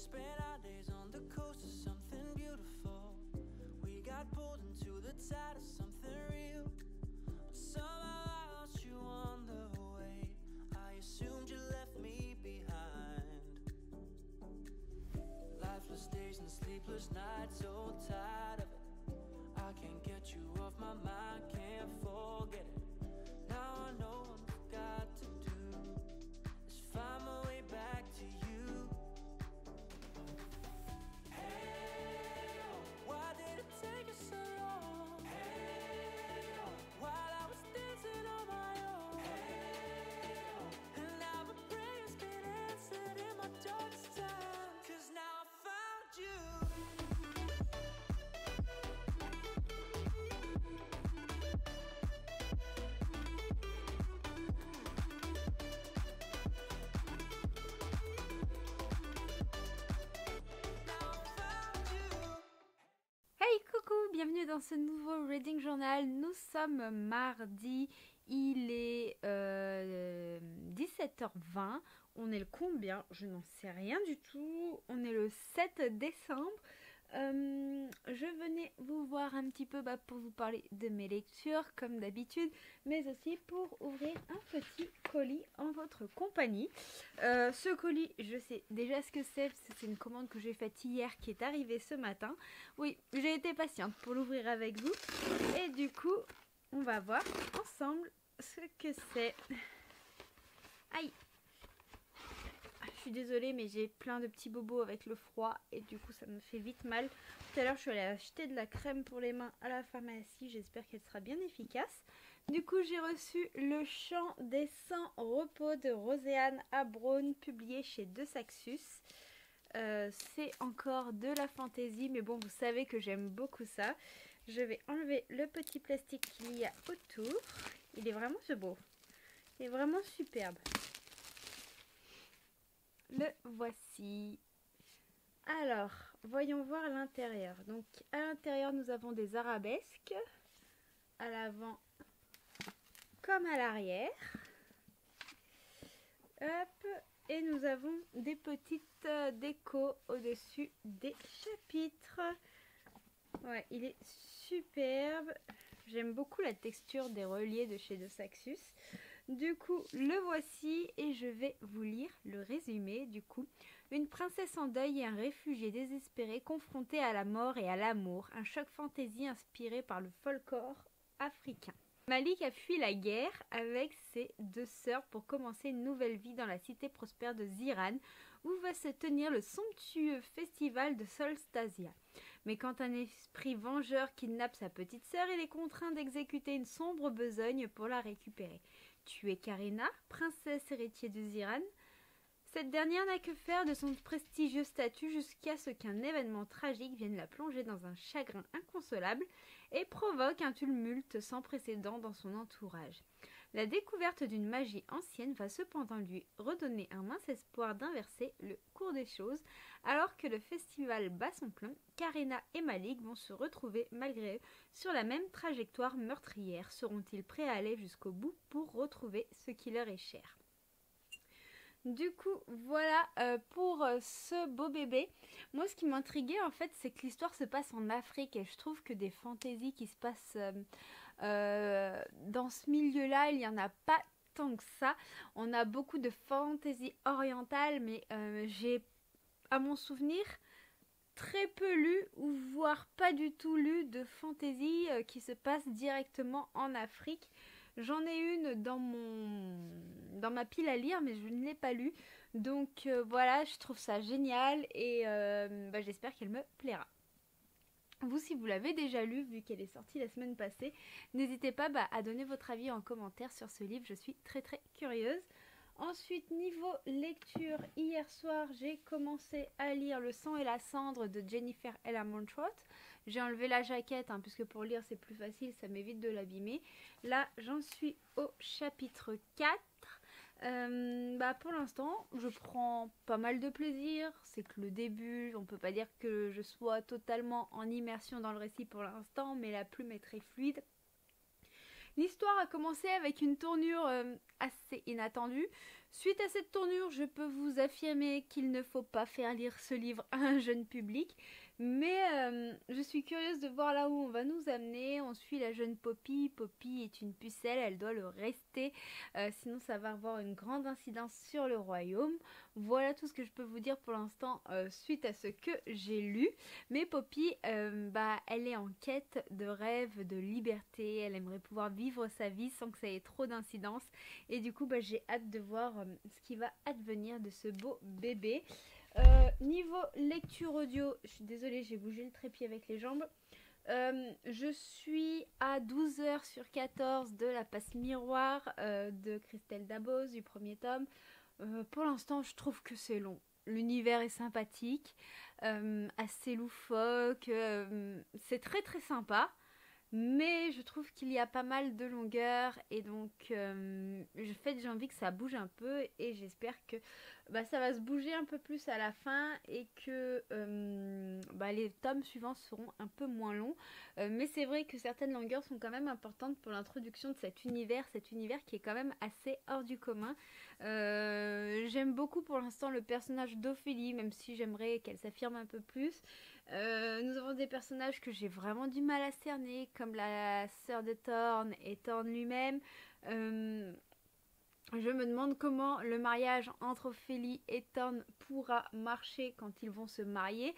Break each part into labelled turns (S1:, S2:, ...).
S1: spent our days on the coast of something beautiful. We got pulled into the tide of something real, but somehow I lost you on the way. I assumed you left me behind. Lifeless days and sleepless nights, so tired of it. I can't get you off my mind, can't forget it. Now I know what I've got to do is find my way back to you. Hey, oh, why did it take us so long? Hey, oh, while I was dancing on my own. Hey, oh, and now my prayers been answered in my darkest time. 'Cause now I found you.
S2: Hey coucou, bienvenue dans ce nouveau Reading Journal. Nous sommes mardi, il est 17h20. On est le combien? Je n'en sais rien du tout. On est le 7 décembre. Je venais vous voir un petit peu pour vous parler de mes lectures comme d'habitude, mais aussi pour ouvrir un petit colis en votre compagnie. Ce colis, je sais déjà ce que c'est une commande que j'ai faite hier qui est arrivée ce matin. Oui, j'ai été patiente pour l'ouvrir avec vous et du coup, on va voir ensemble ce que c'est. Aïe! Je suis désolée, mais j'ai plein de petits bobos avec le froid et du coup ça me fait vite mal. Tout à l'heure je suis allée acheter de la crème pour les mains à la pharmacie, j'espère qu'elle sera bien efficace. Du coup j'ai reçu Le Chant des 100 repos de Roséane Abraun, publié chez De Saxus. C'est encore de la fantaisie, mais bon, vous savez que j'aime beaucoup ça. Je vais enlever le petit plastique qu'il y a autour. Il est vraiment beau, il est vraiment superbe. Le voici. Alors, voyons voir l'intérieur. Donc, à l'intérieur, nous avons des arabesques, à l'avant comme à l'arrière. Hop, et nous avons des petites décos au-dessus des chapitres. Ouais, il est superbe. J'aime beaucoup la texture des reliés de chez De Saxus. Du coup, le voici et je vais vous lire le résumé. Du coup, une princesse en deuil et un réfugié désespéré confrontés à la mort et à l'amour. Un choc fantaisie inspiré par le folklore africain. Malik a fui la guerre avec ses deux sœurs pour commencer une nouvelle vie dans la cité prospère de Ziran, où va se tenir le somptueux festival de Solstasia. Mais quand un esprit vengeur kidnappe sa petite sœur, il est contraint d'exécuter une sombre besogne pour la récupérer. Tuer Karina, princesse héritière de Ziran. Cette dernière n'a que faire de son prestigieux statut jusqu'à ce qu'un événement tragique vienne la plonger dans un chagrin inconsolable et provoque un tumulte sans précédent dans son entourage. La découverte d'une magie ancienne va cependant lui redonner un mince espoir d'inverser le cours des choses. Alors que le festival bat son plein, Karina et Malik vont se retrouver malgré eux sur la même trajectoire meurtrière. Seront-ils prêts à aller jusqu'au bout pour retrouver ce qui leur est cher? Du coup, voilà pour ce beau bébé. Moi, ce qui m'intriguait en fait, c'est que l'histoire se passe en Afrique et je trouve que des fantaisies qui se passent dans ce milieu-là, il n'y en a pas tant que ça. On a beaucoup de fantasy orientale, mais j'ai, à mon souvenir, très peu lu ou voire pas du tout lu de fantasy qui se passe directement en Afrique. J'en ai une dans ma pile à lire, mais je ne l'ai pas lu. Donc voilà, je trouve ça génial et j'espère qu'elle me plaira. Vous, si vous l'avez déjà lu, vu qu'elle est sortie la semaine passée, n'hésitez pas à donner votre avis en commentaire sur ce livre. Je suis très très curieuse. Ensuite, niveau lecture, hier soir, j'ai commencé à lire Le sang et la cendre de Jennifer L. Montrose. J'ai enlevé la jaquette, puisque pour lire c'est plus facile, ça m'évite de l'abîmer. Là, j'en suis au chapitre 4. Pour l'instant, je prends pas mal de plaisir. C'est que le début, on peut pas dire que je sois totalement en immersion dans le récit pour l'instant, mais la plume est très fluide. L'histoire a commencé avec une tournure assez inattendue. Suite à cette tournure, je peux vous affirmer qu'il ne faut pas faire lire ce livre à un jeune public, mais je suis curieuse de voir là où on va nous amener. On suit la jeune Poppy. Poppy est une pucelle, elle doit le rester, sinon ça va avoir une grande incidence sur le royaume. Voilà tout ce que je peux vous dire pour l'instant suite à ce que j'ai lu. Mais Poppy, elle est en quête de rêve, de liberté, elle aimerait pouvoir vivre sa vie sans que ça ait trop d'incidence. Et du coup, j'ai hâte de voir ce qui va advenir de ce beau bébé. Niveau lecture audio, je suis désolée, j'ai bougé le trépied avec les jambes. Je suis à 12 heures sur 14 de La Passe Miroir de Christelle Dabos, du premier tome. Pour l'instant, je trouve que c'est long. L'univers est sympathique, assez loufoque, c'est très très sympa. Mais je trouve qu'il y a pas mal de longueur et donc j'ai envie que ça bouge un peu et j'espère que ça va se bouger un peu plus à la fin et que les tomes suivants seront un peu moins longs. Mais c'est vrai que certaines longueurs sont quand même importantes pour l'introduction de cet univers qui est quand même assez hors du commun. J'aime beaucoup pour l'instant le personnage d'Ophélie, même si j'aimerais qu'elle s'affirme un peu plus. Nous avons des personnages que j'ai vraiment du mal à cerner, comme la sœur de Thorne et Thorne lui-même. Je me demande comment le mariage entre Ophélie et Thorne pourra marcher quand ils vont se marier,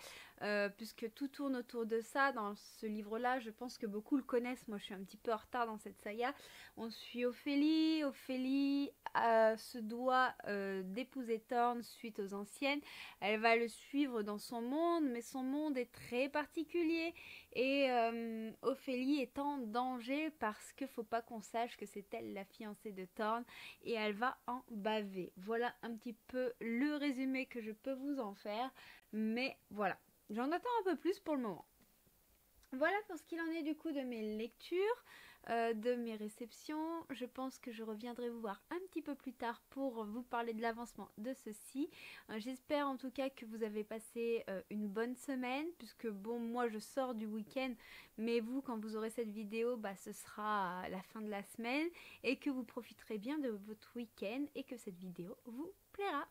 S2: puisque tout tourne autour de ça. Dans ce livre-là, je pense que beaucoup le connaissent. Moi, je suis un petit peu en retard dans cette saga. On suit Ophélie. Ophélie se doit d'épouser Thorne suite aux anciennes. Elle va le suivre dans son monde, mais son monde est très particulier. Et Ophélie est en danger parce qu'il ne faut pas qu'on sache que c'est elle la fiancée de Thorne. Et elle va en baver. Voilà un petit peu le résumé que je peux vous en faire. Mais voilà, j'en attends un peu plus pour le moment. Voilà pour ce qu'il en est du coup de mes lectures, de mes réceptions. Je pense que je reviendrai vous voir un petit peu plus tard pour vous parler de l'avancement de ceci. J'espère en tout cas que vous avez passé une bonne semaine, puisque bon, moi je sors du week-end, mais vous, quand vous aurez cette vidéo, ce sera la fin de la semaine, et que vous profiterez bien de votre week-end et que cette vidéo vous plaira.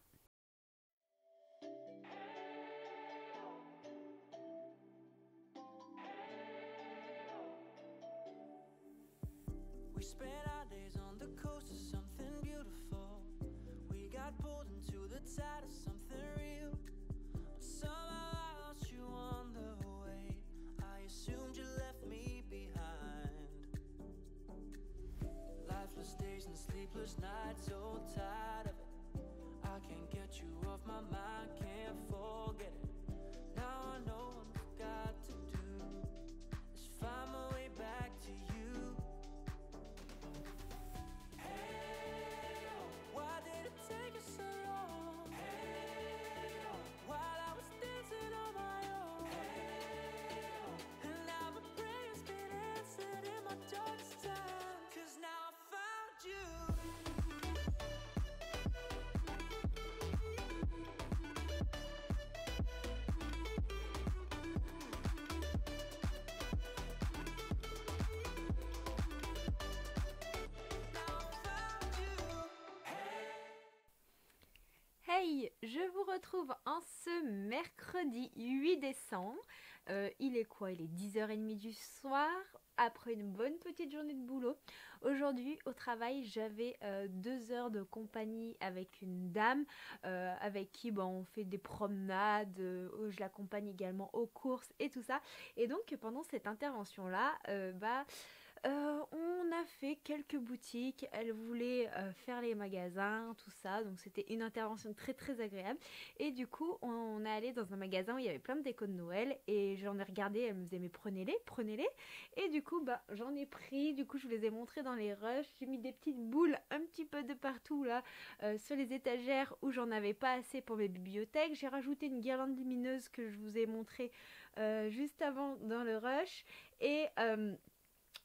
S1: We spent our days on the coast of something beautiful. We got pulled into the tide of something real. But somehow I lost you on the way. I assumed you left me behind. Lifeless days and sleepless nights, so tired of it. I can't get you off my mind, can't forget it. Now I know what I've got to do is find my way back to you.
S2: Hey, je vous retrouve en ce mercredi 8 décembre. Il est quoi? Il est 10h30 du soir, après une bonne petite journée de boulot. Aujourd'hui, au travail, j'avais 2 heures de compagnie avec une dame avec qui on fait des promenades, je l'accompagne également aux courses et tout ça. Et donc, pendant cette intervention-là, on a fait quelques boutiques, elle voulait faire les magasins, tout ça, donc c'était une intervention très très agréable. Et du coup, on est allé dans un magasin où il y avait plein de décos de Noël et j'en ai regardé, elle me disait mais prenez-les. Et du coup, j'en ai pris, du coup je vous les ai montrés dans les rushs, j'ai mis des petites boules un petit peu de partout là, sur les étagères où j'en avais pas assez pour mes bibliothèques. J'ai rajouté une guirlande lumineuse que je vous ai montré juste avant dans le rush et...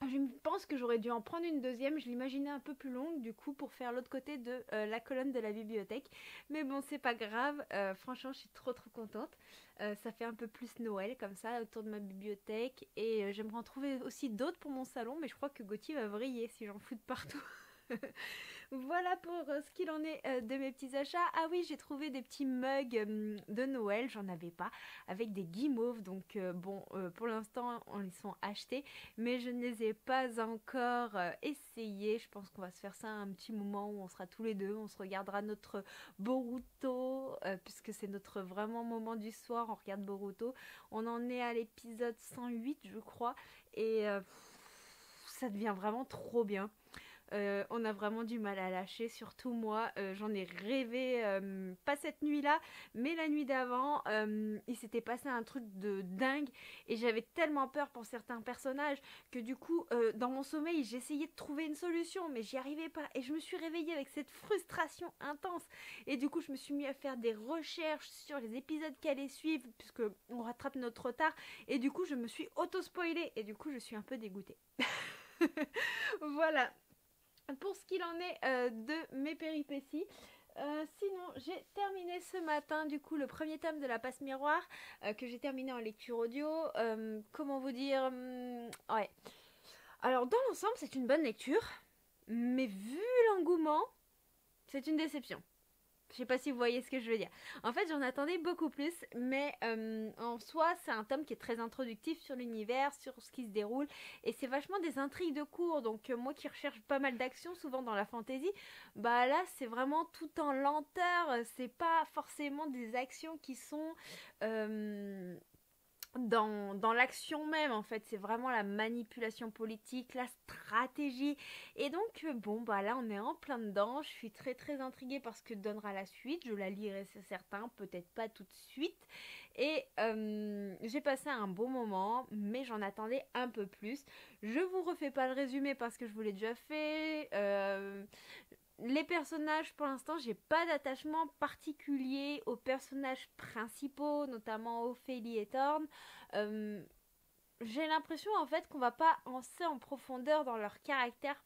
S2: je pense que j'aurais dû en prendre une deuxième, je l'imaginais un peu plus longue du coup pour faire l'autre côté de la colonne de la bibliothèque. Mais bon, c'est pas grave, franchement je suis trop contente. Ça fait un peu plus Noël comme ça autour de ma bibliothèque et j'aimerais en trouver aussi d'autres pour mon salon, mais je crois que Gauthier va vriller si j'en fous de partout. Voilà pour ce qu'il en est de mes petits achats. Ah oui, j'ai trouvé des petits mugs de Noël, j'en avais pas, avec des guimauves. Donc bon, pour l'instant, on les sont achetés, mais je ne les ai pas encore essayés. Je pense qu'on va se faire ça un petit moment où on sera tous les deux. On se regardera notre Boruto, puisque c'est notre vraiment moment du soir. On regarde Boruto. On en est à l'épisode 108, je crois, et ça devient vraiment trop bien. On a vraiment du mal à lâcher, surtout moi, j'en ai rêvé, pas cette nuit-là, mais la nuit d'avant, il s'était passé un truc de dingue et j'avais tellement peur pour certains personnages que du coup, dans mon sommeil, j'essayais de trouver une solution, mais j'y arrivais pas et je me suis réveillée avec cette frustration intense et du coup, je me suis mis à faire des recherches sur les épisodes qui allaient suivre puisque on rattrape notre retard et du coup, je me suis auto-spoilée et du coup, je suis un peu dégoûtée. Voilà pour ce qu'il en est de mes péripéties. Sinon, j'ai terminé ce matin du coup le premier tome de La Passe Miroir que j'ai terminé en lecture audio. Comment vous dire ouais. Alors dans l'ensemble, c'est une bonne lecture, mais vu l'engouement, c'est une déception. Je sais pas si vous voyez ce que je veux dire. En fait, j'en attendais beaucoup plus, mais en soi, c'est un tome qui est très introductif sur l'univers, sur ce qui se déroule, et c'est vachement des intrigues de cours. Donc moi qui recherche pas mal d'action, souvent dans la fantasy, bah là, c'est vraiment tout en lenteur. C'est pas forcément des actions qui sont dans l'action même, en fait, c'est vraiment la manipulation politique, la stratégie. Et donc, bon, bah là, on est en plein dedans. Je suis très très intriguée par ce que donnera la suite. Je la lirai, c'est certain, peut-être pas tout de suite. Et j'ai passé un bon moment, mais j'en attendais un peu plus. Je vous refais pas le résumé parce que je vous l'ai déjà fait. Les personnages, pour l'instant, j'ai pas d'attachement particulier aux personnages principaux, notamment Ophélie et Thorne. Euh, j'ai l'impression en fait qu'on va pas assez en profondeur dans leur caractère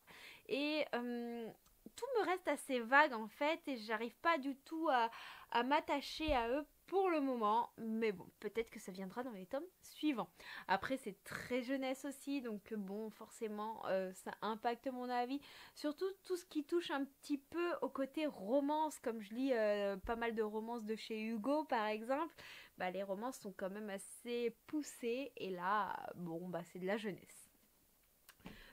S2: et tout me reste assez vague en fait et j'arrive pas du tout à m'attacher à eux pour le moment, mais bon, peut-être que ça viendra dans les tomes suivants. Après, c'est très jeunesse aussi, donc bon, forcément, ça impacte mon avis. Surtout tout ce qui touche un petit peu au côté romance, comme je lis pas mal de romances de chez Hugo, par exemple. Bah, les romances sont quand même assez poussées, et là, bon, bah, c'est de la jeunesse.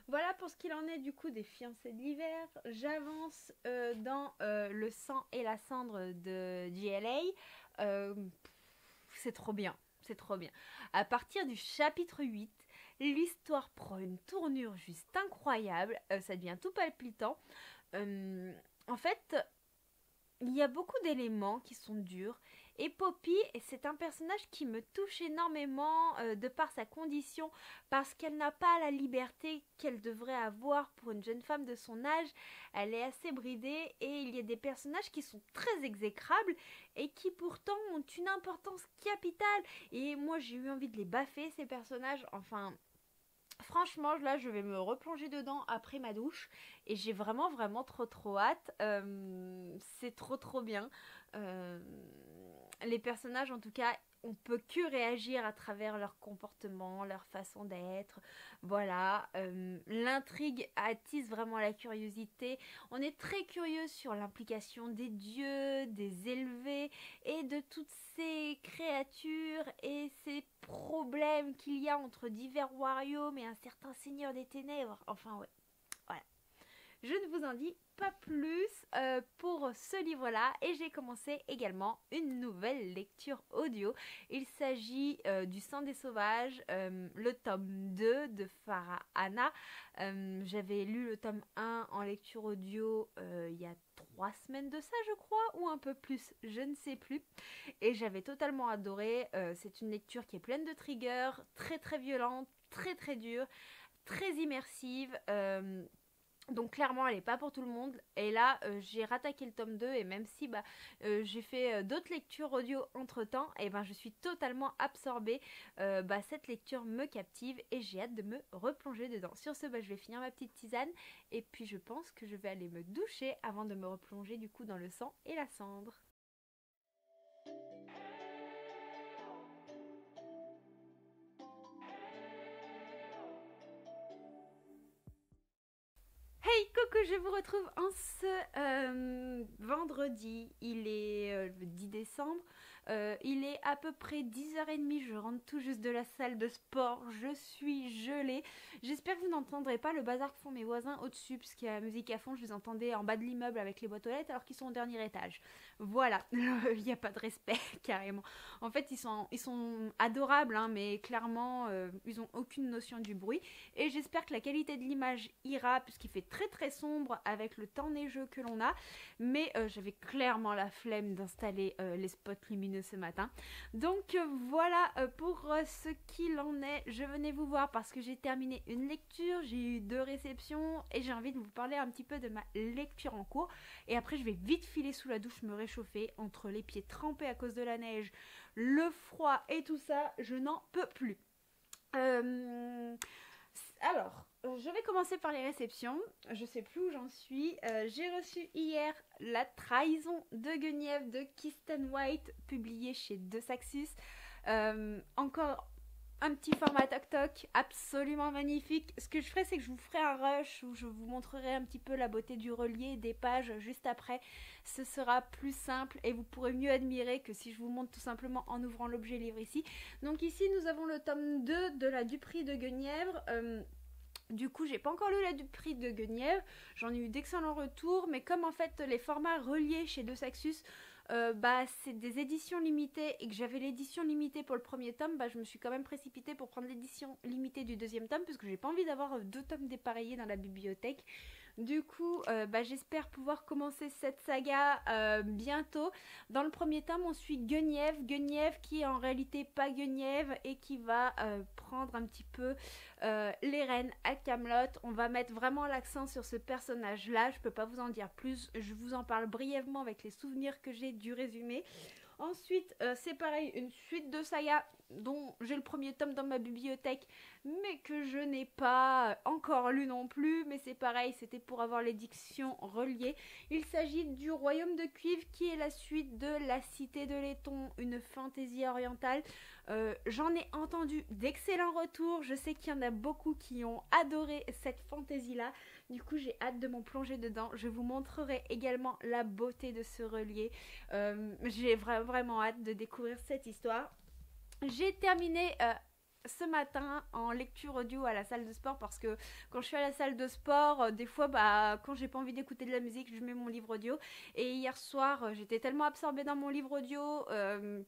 S2: Voilà pour ce qu'il en est du coup des fiancés de l'hiver. J'avance dans Le sang et la cendre de GLA. Euh, c'est trop bien, c'est trop bien. À partir du chapitre 8, l'histoire prend une tournure juste incroyable. Ça devient tout palpitant. En fait, il y a beaucoup d'éléments qui sont durs. Et Poppy, c'est un personnage qui me touche énormément de par sa condition, parce qu'elle n'a pas la liberté qu'elle devrait avoir pour une jeune femme de son âge. Elle est assez bridée et il y a des personnages qui sont très exécrables et qui pourtant ont une importance capitale. Et moi, j'ai eu envie de les baffer, ces personnages. Enfin, franchement, là, je vais me replonger dedans après ma douche et j'ai vraiment, vraiment trop hâte. C'est trop bien. Euh, les personnages, en tout cas, on peut que réagir à travers leur comportement, leur façon d'être. Voilà, l'intrigue attise vraiment la curiosité. On est très curieux sur l'implication des dieux, des élevés et de toutes ces créatures et ces problèmes qu'il y a entre divers royaumes et un certain seigneur des ténèbres. Enfin, ouais, voilà. Je ne vous en dis pas plus pour ce livre-là et j'ai commencé également une nouvelle lecture audio. Il s'agit du Sang des Sauvages, le tome 2 de Farah Anna. J'avais lu le tome 1 en lecture audio il y a 3 semaines de ça, je crois, ou un peu plus, je ne sais plus. Et j'avais totalement adoré. C'est une lecture qui est pleine de triggers, très violente, très dure, très immersive. Donc clairement elle est pas pour tout le monde et là j'ai rattaqué le tome 2 et même si j'ai fait d'autres lectures audio entre temps et je suis totalement absorbée. Cette lecture me captive et j'ai hâte de me replonger dedans. Sur ce je vais finir ma petite tisane et puis je pense que je vais aller me doucher avant de me replonger du coup dans le sang et la cendre. Hey, coucou je vous retrouve en ce vendredi, il est le 10 décembre. Il est à peu près 10h30, je rentre tout juste de la salle de sport, je suis gelée. J'espère que vous n'entendrez pas le bazar que font mes voisins au-dessus, puisqu'il y a la musique à fond, je les entendais en bas de l'immeuble avec les boîtes aux lettres alors qu'ils sont au dernier étage. Voilà, il n'y a pas de respect carrément. En fait, ils sont adorables, hein, mais clairement, ils n'ont aucune notion du bruit. Et j'espère que la qualité de l'image ira, puisqu'il fait très très sombre avec le temps neigeux que l'on a. Mais j'avais clairement la flemme d'installer les spots lumineux ce matin. Donc voilà pour ce qu'il en est. Je venais vous voir parce que j'ai terminé une lecture, j'ai eu 2 réceptions et j'ai envie de vous parler un petit peu de ma lecture en cours. Et après je vais vite filer sous la douche me réchauffer entre les pieds trempés à cause de la neige, le froid et tout ça, je n'en peux plus. Alors, je vais commencer par les réceptions. Je sais plus où j'en suis. J'ai reçu hier La trahison de Guenièvre de Kirsten White, publiée chez De Saxus. Encore un petit format toc-toc, absolument magnifique. Ce que je ferai, c'est que je vous ferai un rush où je vous montrerai un petit peu la beauté du relié des pages juste après. Ce sera plus simple et vous pourrez mieux admirer que si je vous montre tout simplement en ouvrant l'objet livre ici. Donc ici, nous avons le tome 2 de la Dupree de Guenièvre. Du coup, j'ai pas encore lu la Dupree de Guenièvre, j'en ai eu d'excellents retours, mais comme en fait les formats reliés chez De Saxus, c'est des éditions limitées et que j'avais l'édition limitée pour le premier tome, je me suis quand même précipitée pour prendre l'édition limitée du deuxième tome parce que j'ai pas envie d'avoir 2 tomes dépareillés dans la bibliothèque. Du coup, j'espère pouvoir commencer cette saga bientôt. Dans le premier tome, on suit Guenièvre qui est en réalité pas Guenièvre et qui va prendre un petit peu les rênes à Camelot. On va mettre vraiment l'accent sur ce personnage-là. Je peux pas vous en dire plus. Je vous en parle brièvement avec les souvenirs que j'ai du résumé. Ensuite, c'est pareil, une suite de saga dont j'ai le premier tome dans ma bibliothèque, mais que je n'ai pas encore lu non plus. Mais c'est pareil, c'était pour avoir l'édition reliée. Il s'agit du Royaume de Cuivre, qui est la suite de La Cité de Laiton, une fantaisie orientale. J'en ai entendu d'excellents retours. Je sais qu'il y en a beaucoup qui ont adoré cette fantaisie-là. Du coup, j'ai hâte de m'en plonger dedans. Je vous montrerai également la beauté de ce relié. J'ai vraiment hâte de découvrir cette histoire. J'ai terminé ce matin en lecture audio à la salle de sport parce que quand je suis à la salle de sport, des fois quand j'ai pas envie d'écouter de la musique, je mets mon livre audio. Et hier soir, j'étais tellement absorbée dans mon livre audio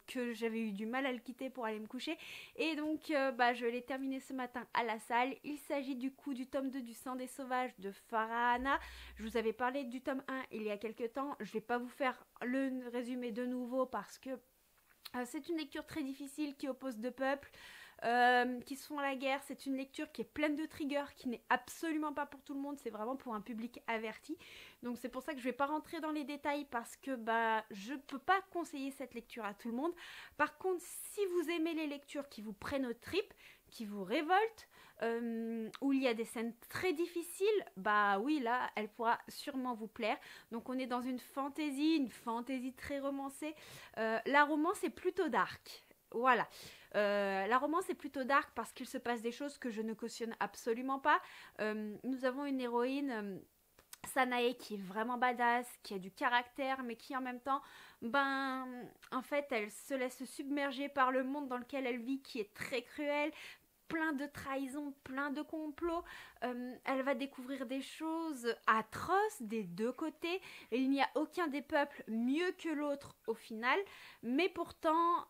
S2: que j'avais eu du mal à le quitter pour aller me coucher. Et donc je l'ai terminé ce matin à la salle. Il s'agit du coup du tome 2 du Sang des Sauvages de Farahana. Je vous avais parlé du tome 1 il y a quelques temps. Je vais pas vous faire le résumé de nouveau parce que c'est une lecture très difficile qui oppose 2 peuples qui se font la guerre. C'est une lecture qui est pleine de triggers, qui n'est absolument pas pour tout le monde, c'est vraiment pour un public averti. Donc c'est pour ça que je ne vais pas rentrer dans les détails parce que je ne peux pas conseiller cette lecture à tout le monde. Par contre, si vous aimez les lectures qui vous prennent aux tripes, qui vous révoltent, où il y a des scènes très difficiles, oui, là, elle pourra sûrement vous plaire. Donc on est dans une fantaisie très romancée. La romance est plutôt dark. Voilà. La romance est plutôt dark parce qu'il se passe des choses que je ne cautionne absolument pas. Nous avons une héroïne, Sanae, qui est vraiment badass, qui a du caractère, mais qui en même temps, en fait, elle se laisse submerger par le monde dans lequel elle vit, qui est très cruel, plein de trahisons, plein de complots. Elle va découvrir des choses atroces des 2 côtés. Et il n'y a aucun des peuples mieux que l'autre au final. Mais pourtant,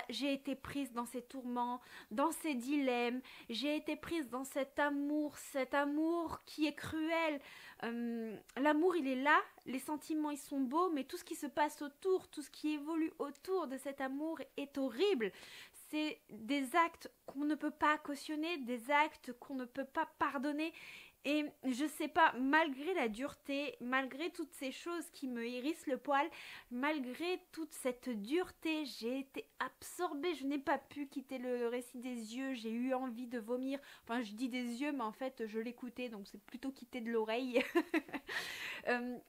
S2: j'ai été prise dans ces tourments, dans ces dilemmes. J'ai été prise dans cet amour qui est cruel. L'amour, il est là. Les sentiments, ils sont beaux. Mais tout ce qui se passe autour, tout ce qui évolue autour de cet amour est horrible. C'est des actes qu'on ne peut pas cautionner, des actes qu'on ne peut pas pardonner. Et je sais pas, malgré la dureté, malgré toutes ces choses qui me hérissent le poil, malgré toute cette dureté, j'ai été absorbée. Je n'ai pas pu quitter le récit des yeux. J'ai eu envie de vomir. Enfin, je dis des yeux, mais en fait, je l'écoutais, donc c'est plutôt quitter de l'oreille.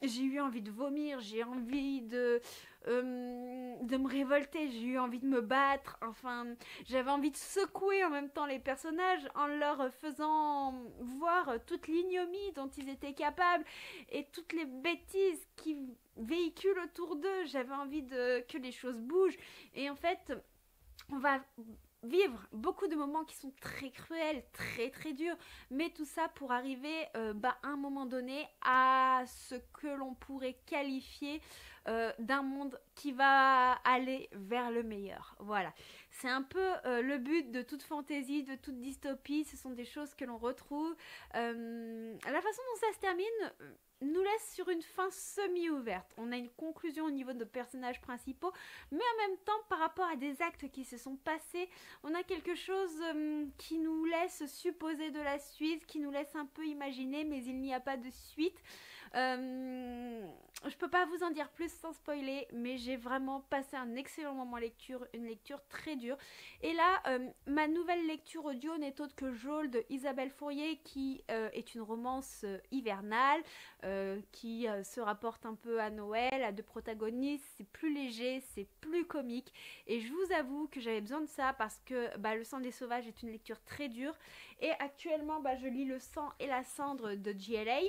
S2: J'ai eu envie de vomir, j'ai envie de de me révolter, j'ai eu envie de me battre, enfin j'avais envie de secouer en même temps les personnages en leur faisant voir toute l'ignomie dont ils étaient capables et toutes les bêtises qui véhiculent autour d'eux. J'avais envie que les choses bougent et en fait on va vivre beaucoup de moments qui sont très cruels, très très durs, mais tout ça pour arriver à un moment donné à ce que l'on pourrait qualifier d'un monde qui va aller vers le meilleur. Voilà, c'est un peu le but de toute fantaisie, de toute dystopie. Ce sont des choses que l'on retrouve. La façon dont ça se termine nous laisse sur une fin semi-ouverte. On a une conclusion au niveau de nos personnages principaux, mais en même temps, par rapport à des actes qui se sont passés, on a quelque chose qui nous laisse supposer de la suite, qui nous laisse un peu imaginer, mais il n'y a pas de suite. Je peux pas vous en dire plus sans spoiler, mais j'ai vraiment passé un excellent moment lecture, une lecture très dure. Et là, ma nouvelle lecture audio n'est autre que Jôle de Isabelle Fourier, qui est une romance hivernale, qui se rapporte un peu à Noël, à deux protagonistes. C'est plus léger, c'est plus comique. Et je vous avoue que j'avais besoin de ça parce que Le sang des sauvages est une lecture très dure. Et actuellement, je lis Le sang et la cendre de JLA,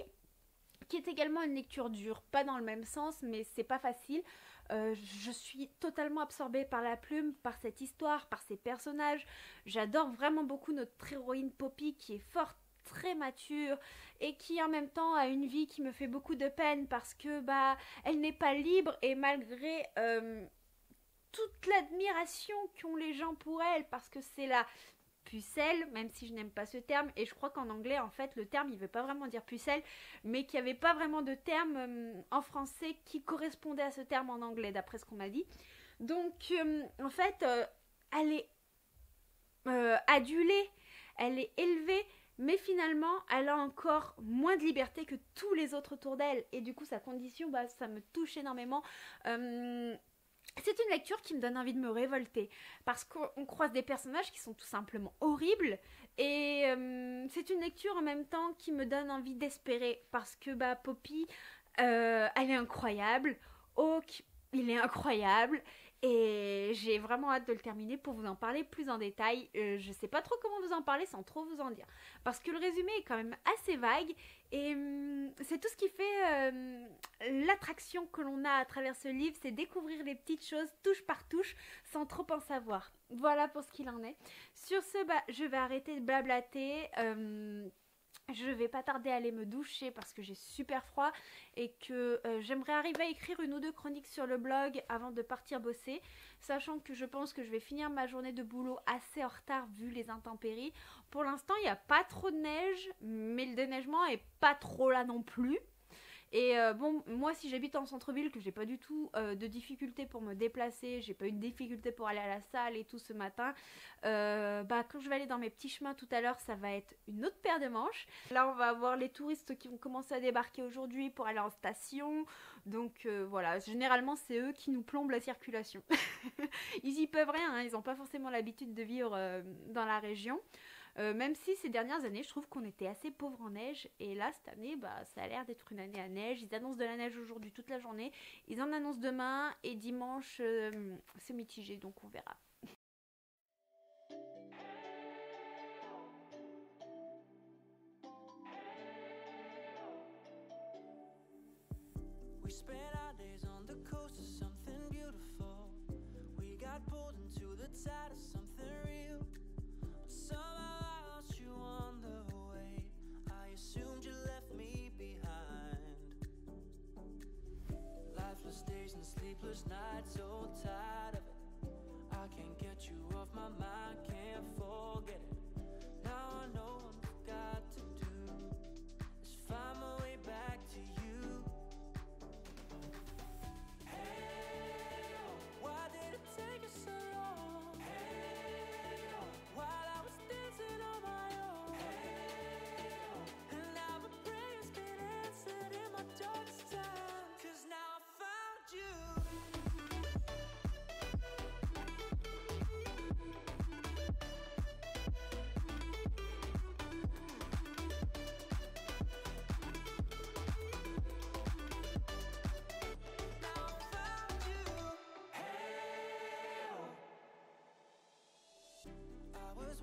S2: qui est également une lecture dure, pas dans le même sens, mais c'est pas facile. Je suis totalement absorbée par la plume, par cette histoire, par ces personnages. J'adore vraiment beaucoup notre héroïne Poppy, qui est forte, très mature et qui en même temps a une vie qui me fait beaucoup de peine parce que elle n'est pas libre, et malgré toute l'admiration qu'ont les gens pour elle, parce que c'est la pucelle, même si je n'aime pas ce terme, et je crois qu'en anglais en fait le terme il veut pas vraiment dire pucelle, mais qu'il n'y avait pas vraiment de terme en français qui correspondait à ce terme en anglais d'après ce qu'on m'a dit. Donc en fait elle est adulée, elle est élevée, mais finalement elle a encore moins de liberté que tous les autres autour d'elle, et du coup sa condition ça me touche énormément. C'est une lecture qui me donne envie de me révolter parce qu'on croise des personnages qui sont tout simplement horribles, et c'est une lecture en même temps qui me donne envie d'espérer parce que Poppy elle est incroyable, Hawk il est incroyable, et j'ai vraiment hâte de le terminer pour vous en parler plus en détail. Je sais pas trop comment vous en parler sans trop vous en dire parce que le résumé est quand même assez vague, et c'est tout ce qui fait l'attraction que l'on a à travers ce livre, c'est découvrir les petites choses touche par touche sans trop en savoir. Voilà pour ce qu'il en est. Sur ce, je vais arrêter de blablater. Je vais pas tarder à aller me doucher parce que j'ai super froid et que j'aimerais arriver à écrire une ou deux chroniques sur le blog avant de partir bosser, sachant que je pense que je vais finir ma journée de boulot assez en retard vu les intempéries. Pour l'instant, il n'y a pas trop de neige, mais le déneigement est pas trop là non plus. Et moi si j'habite en centre-ville, que j'ai pas du tout de difficulté pour me déplacer, j'ai pas eu de difficulté pour aller à la salle et tout ce matin, quand je vais aller dans mes petits chemins tout à l'heure, ça va être une autre paire de manches. Là on va avoir les touristes qui vont commencer à débarquer aujourd'hui pour aller en station, donc voilà, généralement c'est eux qui nous plombent la circulation. Ils y peuvent rien, hein, ils n'ont pas forcément l'habitude de vivre dans la région. Même si ces dernières années je trouve qu'on était assez pauvres en neige, et là cette année ça a l'air d'être une année à neige. Ils annoncent de la neige aujourd'hui toute la journée, ils en annoncent demain, et dimanche c'est mitigé, donc on verra.
S1: We spent our days on the coast of something beautiful. We got pulled into the tide of something real. But somehow I lost you on the way. I assumed you left me behind. Lifeless days and sleepless nights, so tired of it. I can't get you off my mind, can't forget it. Now I know what I've got to do is find my way back to you. Hey, why did it take us so long? Hey,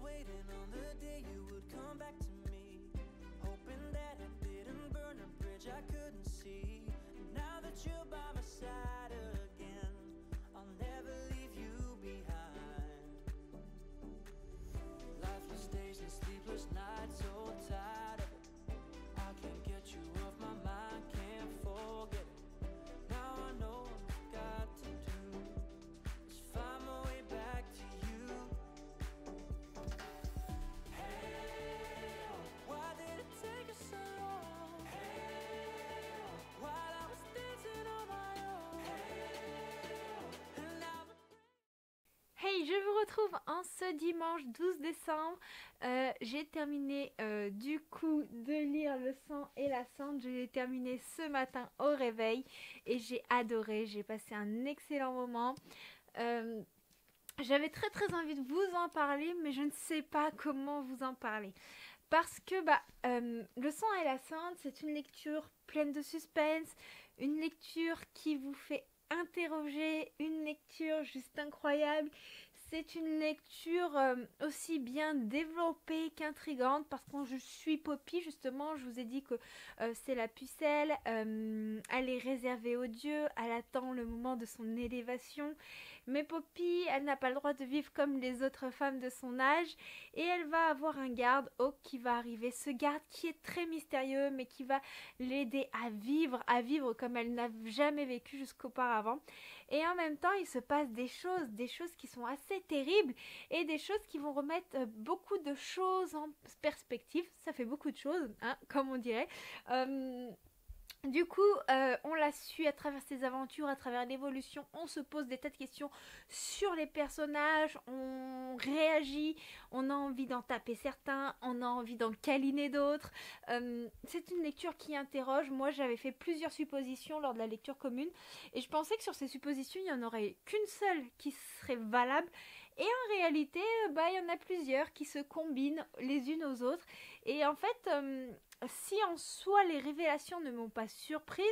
S1: waiting on the day you would come back to me, hoping that I didn't burn a bridge I couldn't see. Now that you're by my side again, I'll never leave you behind. Lifeless days and sleepless nights, so tired of it. I can't get you off my mind, can't forget it. Now I know what I've got to do is find my way back to you. Hey, why did it take us so long? Hey, while I was dancing on my own. Hey, and now
S2: Hey, je vous retrouve en ce dimanche 12 décembre. J'ai terminé du coup de lire Le Sang et la Cendre. Je l'ai terminé ce matin au réveil et j'ai adoré. J'ai passé un excellent moment. J'avais très envie de vous en parler, mais je ne sais pas comment vous en parler. Parce que Le Sang et la Cendre, c'est une lecture pleine de suspense, une lecture qui vous fait interroger, une lecture juste incroyable. C'est une lecture aussi bien développée qu'intrigante parce que je suis Poppy, justement, je vous ai dit que c'est la pucelle, elle est réservée aux dieux, elle attend le moment de son élévation. Mais Poppy, elle n'a pas le droit de vivre comme les autres femmes de son âge et elle va avoir un garde, Hawk, qui va arriver. Ce garde qui est très mystérieux mais qui va l'aider à vivre comme elle n'a jamais vécu jusqu'auparavant. Et en même temps, il se passe des choses qui sont assez terribles et des choses qui vont remettre beaucoup de choses en perspective. Ça fait beaucoup de choses, hein, comme on dirait. Du coup, on la suit à travers ses aventures, à travers l'évolution, on se pose des tas de questions sur les personnages, on réagit, on a envie d'en taper certains, on a envie d'en câliner d'autres. C'est une lecture qui interroge. Moi, j'avais fait plusieurs suppositions lors de la lecture commune et je pensais que sur ces suppositions, il n'y en aurait qu'une seule qui serait valable. Et en réalité, il y en a plusieurs qui se combinent les unes aux autres. Et en fait, si en soi les révélations ne m'ont pas surprise,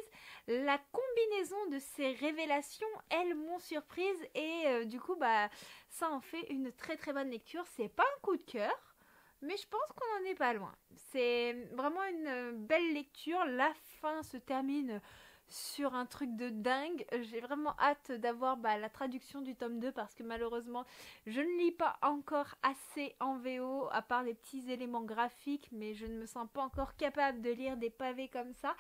S2: la combinaison de ces révélations, elles m'ont surprise. Et du coup, ça en fait une très bonne lecture. C'est pas un coup de cœur, mais je pense qu'on n'en est pas loin. C'est vraiment une belle lecture. La fin se termine sur un truc de dingue. J'ai vraiment hâte d'avoir la traduction du tome 2 parce que malheureusement je ne lis pas encore assez en VO à part les petits éléments graphiques, mais je ne me sens pas encore capable de lire des pavés comme ça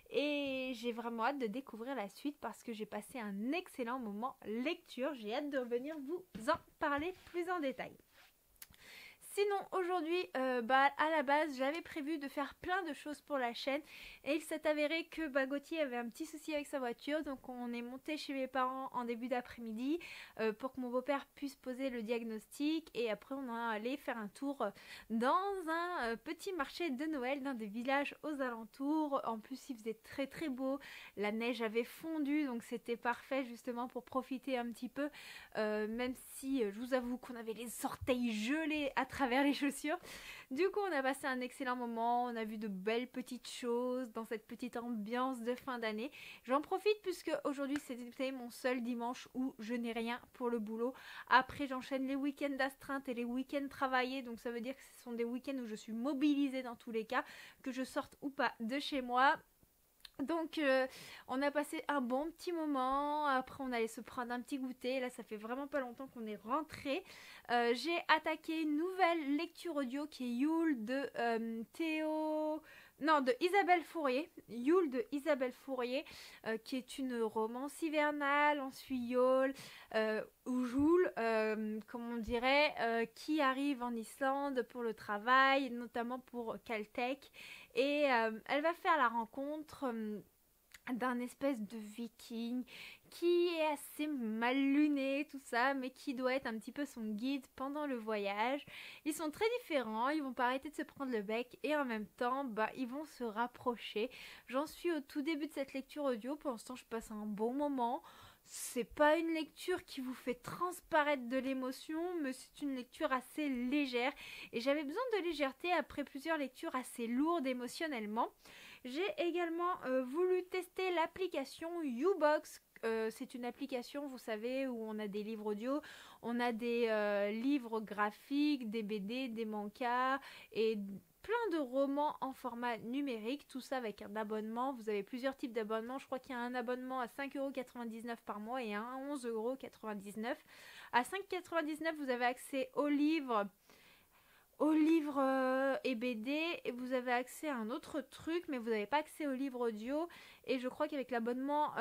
S2: et j'ai vraiment hâte de découvrir la suite parce que j'ai passé un excellent moment lecture. J'ai hâte de revenir vous en parler plus en détail. Sinon, aujourd'hui, à la base, j'avais prévu de faire plein de choses pour la chaîne et il s'est avéré que Gauthier avait un petit souci avec sa voiture, donc on est monté chez mes parents en début d'après-midi pour que mon beau-père puisse poser le diagnostic et après on est allé faire un tour dans un petit marché de Noël dans des villages aux alentours. En plus, il faisait très beau, la neige avait fondu, donc c'était parfait justement pour profiter un petit peu, même si je vous avoue qu'on avait les orteils gelés à travers les chaussures. Du coup, on a passé un excellent moment, on a vu de belles petites choses dans cette petite ambiance de fin d'année. J'en profite puisque aujourd'hui c'était mon seul dimanche où je n'ai rien pour le boulot. Après, j'enchaîne les week-ends d'astreinte et les week-ends travaillés, donc ça veut dire que ce sont des week-ends où je suis mobilisée dans tous les cas, que je sorte ou pas de chez moi. Donc on a passé un bon petit moment, après on allait se prendre un petit goûter, là ça fait vraiment pas longtemps qu'on est rentré. J'ai attaqué une nouvelle lecture audio qui est Yule de Isabelle Fourier, Yule de Isabelle Fourier, qui est une romance hivernale. On suit Yule, ou Joule, comme on dirait, qui arrive en Islande pour le travail, notamment pour Caltech. Et elle va faire la rencontre d'un espèce de viking qui est assez mal luné, tout ça, mais qui doit être un petit peu son guide pendant le voyage. Ils sont très différents, ils vont pas arrêter de se prendre le bec et en même temps, ils vont se rapprocher. J'en suis au tout début de cette lecture audio, pour l'instant je passe un bon moment. C'est pas une lecture qui vous fait transparaître de l'émotion, mais c'est une lecture assez légère et j'avais besoin de légèreté après plusieurs lectures assez lourdes émotionnellement. J'ai également voulu tester l'application U-Box. C'est une application, vous savez, où on a des livres audio, On a des livres graphiques, des BD, des mangas et plein de romans en format numérique, tout ça avec un abonnement. Vous avez plusieurs types d'abonnements. Je crois qu'il y a un abonnement à 5,99 € par mois et un à 11,99 €. À 5,99 €, vous avez accès aux livres et BD, et vous avez accès à un autre truc, mais vous n'avez pas accès aux livres audio. Et je crois qu'avec l'abonnement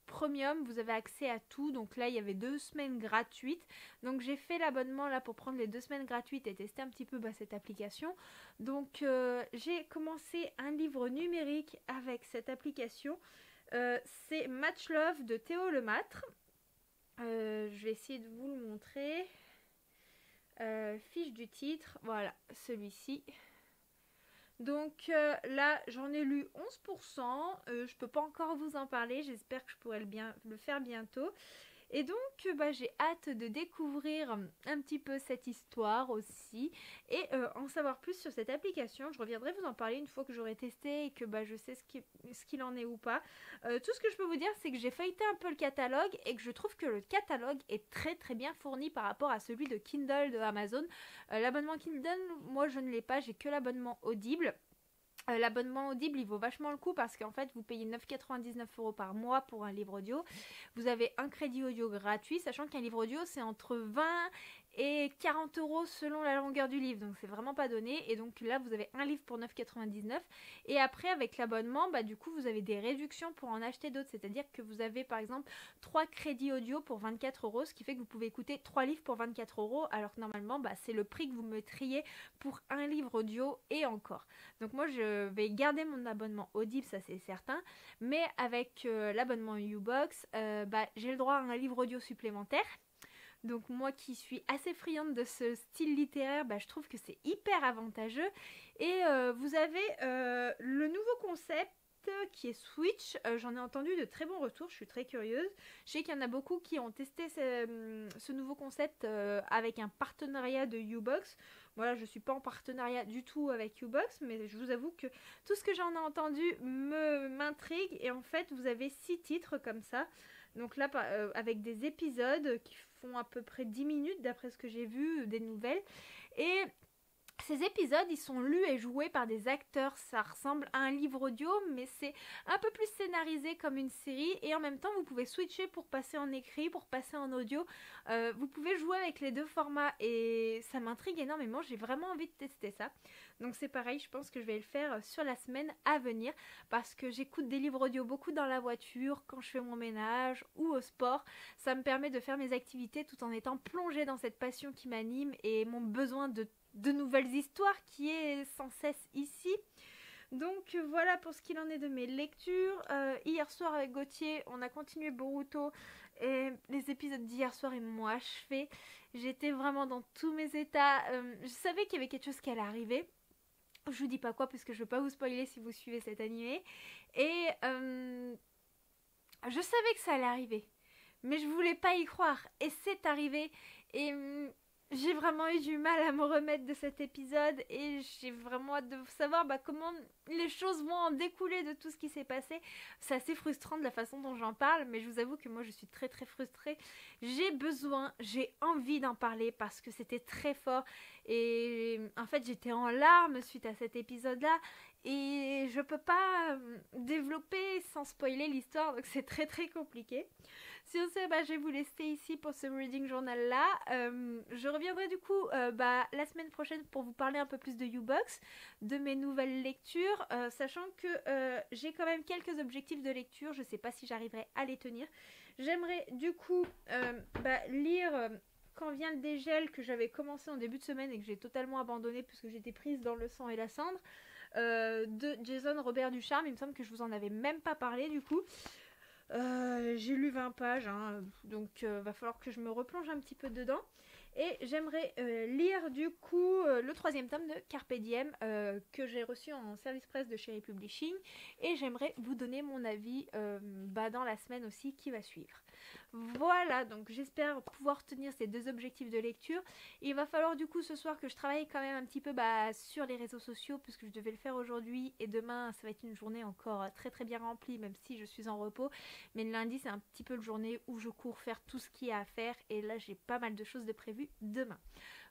S2: premium, vous avez accès à tout. Donc là, il y avait 2 semaines gratuites. Donc j'ai fait l'abonnement là pour prendre les 2 semaines gratuites et tester un petit peu cette application. Donc j'ai commencé un livre numérique avec cette application. C'est Match Love de Théo Lemâtre. Je vais essayer de vous le montrer. Fiche du titre, voilà, celui-ci. Donc là, j'en ai lu 11%. Je peux pas encore vous en parler. J'espère que je pourrai le faire bientôt. Et donc, j'ai hâte de découvrir un petit peu cette histoire aussi et en savoir plus sur cette application. Je reviendrai vous en parler une fois que j'aurai testé et que je sais ce qu'il en est ou pas. Tout ce que je peux vous dire, c'est que j'ai feuilleté un peu le catalogue et que je trouve que le catalogue est très très bien fourni par rapport à celui de Kindle de Amazon. L'abonnement Kindle, moi je ne l'ai pas, j'ai que l'abonnement Audible. L'abonnement Audible, il vaut vachement le coup parce qu'en fait, vous payez 9,99 € par mois pour un livre audio. Vous avez un crédit audio gratuit, sachant qu'un livre audio, c'est entre 20 et 40 € selon la longueur du livre. Donc, c'est vraiment pas donné. Et donc, là, vous avez un livre pour 9,99 €. Et après, avec l'abonnement, du coup, vous avez des réductions pour en acheter d'autres. C'est-à-dire que vous avez, par exemple, 3 crédits audio pour 24 €, ce qui fait que vous pouvez écouter 3 livres pour 24 €, alors que normalement, c'est le prix que vous mettriez pour un livre audio et encore. Donc, moi, je vais garder mon abonnement Audible, ça c'est certain. Mais avec l'abonnement U-Box, j'ai le droit à un livre audio supplémentaire. Donc moi qui suis assez friande de ce style littéraire, je trouve que c'est hyper avantageux. Et vous avez le nouveau concept qui est Switch. J'en ai entendu de très bons retours, je suis très curieuse. Je sais qu'il y en a beaucoup qui ont testé ce nouveau concept avec un partenariat de U-Box. Voilà, je ne suis pas en partenariat du tout avec U-Box, mais je vous avoue que tout ce que j'en ai entendu m'intrigue. Et en fait, vous avez 6 titres comme ça. Donc là, avec des épisodes qui font à peu près 10 minutes, d'après ce que j'ai vu, des nouvelles. Et ces épisodes, ils sont lus et joués par des acteurs. Ça ressemble à un livre audio, mais c'est un peu plus scénarisé comme une série. Et en même temps, vous pouvez switcher pour passer en écrit, pour passer en audio. Vous pouvez jouer avec les deux formats et ça m'intrigue énormément. J'ai vraiment envie de tester ça. Donc c'est pareil, je pense que je vais le faire sur la semaine à venir parce que j'écoute des livres audio beaucoup dans la voiture, quand je fais mon ménage ou au sport. Ça me permet de faire mes activités tout en étant plongée dans cette passion qui m'anime et mon besoin de nouvelles histoires qui est sans cesse ici. Donc voilà pour ce qu'il en est de mes lectures. Hier soir avec Gauthier, on a continué Boruto et les épisodes d'hier soir ils m'ont achevée. J'étais vraiment dans tous mes états. Je savais qu'il y avait quelque chose qui allait arriver. Je vous dis pas quoi parce que je veux pas vous spoiler si vous suivez cet animé. Et je savais que ça allait arriver. Mais je voulais pas y croire. Et c'est arrivé. Et j'ai vraiment eu du mal à me remettre de cet épisode. Et j'ai vraiment hâte de savoir comment les choses vont en découler de tout ce qui s'est passé. C'est assez frustrant de la façon dont j'en parle. Mais je vous avoue que moi je suis très très frustrée. J'ai envie d'en parler parce que c'était très fort. Et en fait j'étais en larmes suite à cet épisode-là. Et je peux pas développer sans spoiler l'histoire. Donc c'est très très compliqué. Sur ce, je vais vous laisser ici pour ce reading journal là. Je reviendrai du coup la semaine prochaine pour vous parler un peu plus de U-Box, de mes nouvelles lectures, sachant que j'ai quand même quelques objectifs de lecture. Je sais pas si j'arriverai à les tenir. J'aimerais du coup lire Quand vient le dégel, que j'avais commencé en début de semaine et que j'ai totalement abandonné puisque j'étais prise dans le sang et la cendre, de Jason Robert Ducharme. Il me semble que je vous en avais même pas parlé du coup. J'ai lu 20 pages, donc va falloir que je me replonge un petit peu dedans. Et j'aimerais lire du coup le 3e tome de Carpe Diem que j'ai reçu en service presse de Cherry Publishing. Et j'aimerais vous donner mon avis dans la semaine aussi qui va suivre. Voilà, donc j'espère pouvoir tenir ces 2 objectifs de lecture. Il va falloir du coup ce soir que je travaille quand même un petit peu sur les réseaux sociaux puisque je devais le faire aujourd'hui et demain ça va être une journée encore très très bien remplie même si je suis en repos. Mais le lundi c'est un petit peu la journée où je cours faire tout ce qu'il y a à faire et là j'ai pas mal de choses de prévues demain.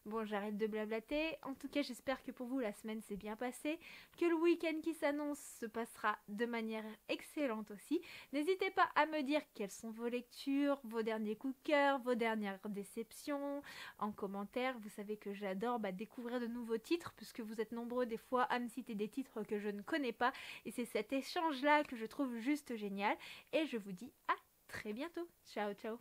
S2: Bon, j'arrête de blablater. En tout cas, j'espère que pour vous, la semaine s'est bien passée, que le week-end qui s'annonce se passera de manière excellente aussi. N'hésitez pas à me dire quelles sont vos lectures, vos derniers coups de cœur, vos dernières déceptions en commentaire. Vous savez que j'adore découvrir de nouveaux titres, puisque vous êtes nombreux des fois à me citer des titres que je ne connais pas. Et c'est cet échange-là que je trouve juste génial. Et je vous dis à très bientôt. Ciao, ciao.